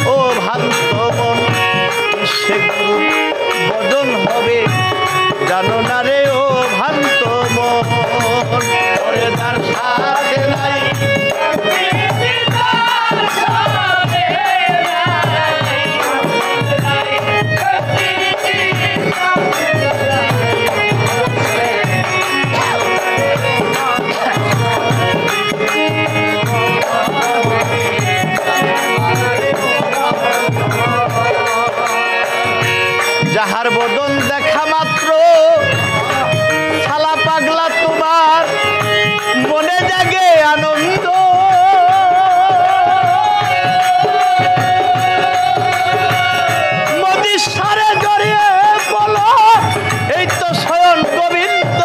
ও ভ্রান্ত মন সে গুরু বদন হবে জানো না রে ও ভ্রান্ত মন ওরে তার সাথে নাই যাহার বদন দেখা মাত্র শালা পাগলা তোমার মনে জাগে আনন্দ মোদির সারে জড়িয়ে বলো এই তো স্বয়ং গোবিন্দ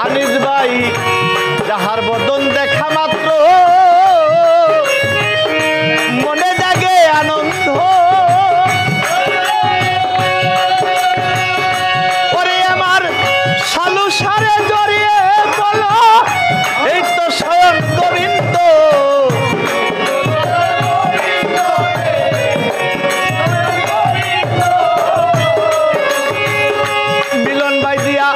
আনিস ভাই যাহার বদন দেখা মাত্র মনে জাগে আনন্দ ওরে আমার সালু সারে জড়িয়ে বলো এই তো স্বয়ং গোবিন্দ মিলন ভাই দিয়া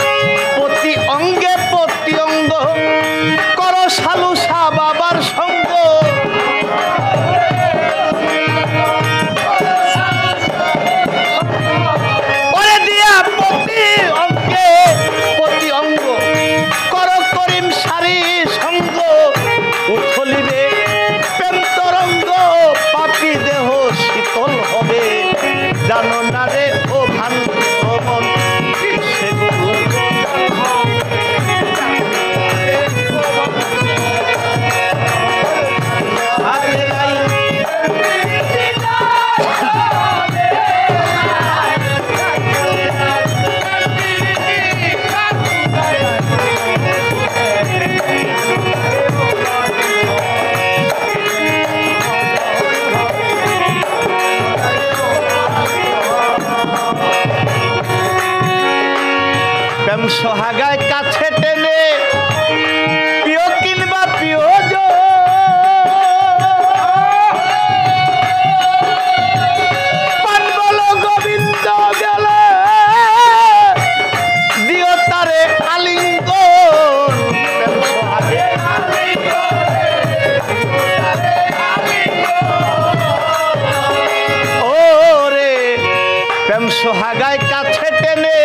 প্রতি অঙ্গে প্রতি অঙ্গ করো সালু শাহ বাবার সঙ্গ ওরে দিয়া প্রতি অঙ্গে প্রতি অঙ্গ করো করিম সারি সঙ্গ উথলিবে প্রেম তরঙ্গ পাপি দেহ শীতল হবে জানো না রে ও ভ্রান্ত মন সে গুরু প্রেম সোহাগায় কাছে টেনে প্রিয় কিংবা প্রিয় বলো গোবিন্দ গেলে দিও তারে আলিঙ্গন প্রেম সোহাগে ও রে প্রেম সোহাগায় কাছে টেনে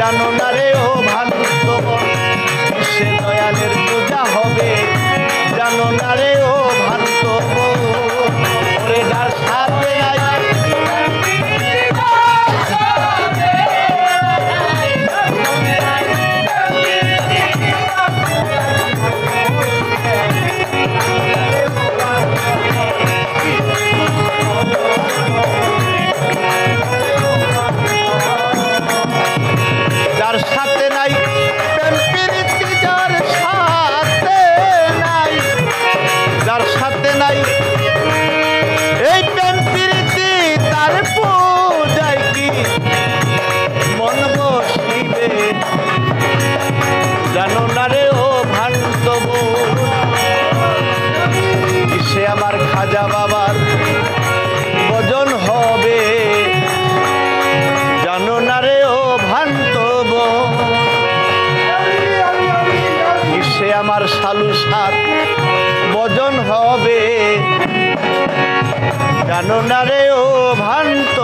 জানো না রে ও ভান্ত মন সে দয়ালের পূজা হবে জানো না রে ও ভান্ত মন ওরে যার সাথে নাই যার সাথে নাই প্রেম প্রীতি যার সাথে নাই যার সাথে নাই এই প্রেম প্রীতি তার পূজায় কি মন বসিবে জানো না রে ও ভান্ত সে আমার খাজা বাবার ভজন হবে জানো না রে ও ভান্ত সে আমার সালু সাত ভজন হবে জানো না রে ও ভান্ত